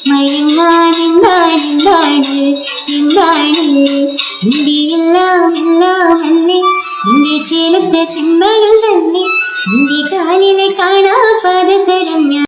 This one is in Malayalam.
മയങ്ങാൻ എന്താണ് നിന്റെ എല്ലാം അല്ലേ, നിന്റെ ചേലത്തെ സിംബകൾ തന്നെ, നിന്റെ കാലിലെ കാണാ പാദസരം ഞാൻ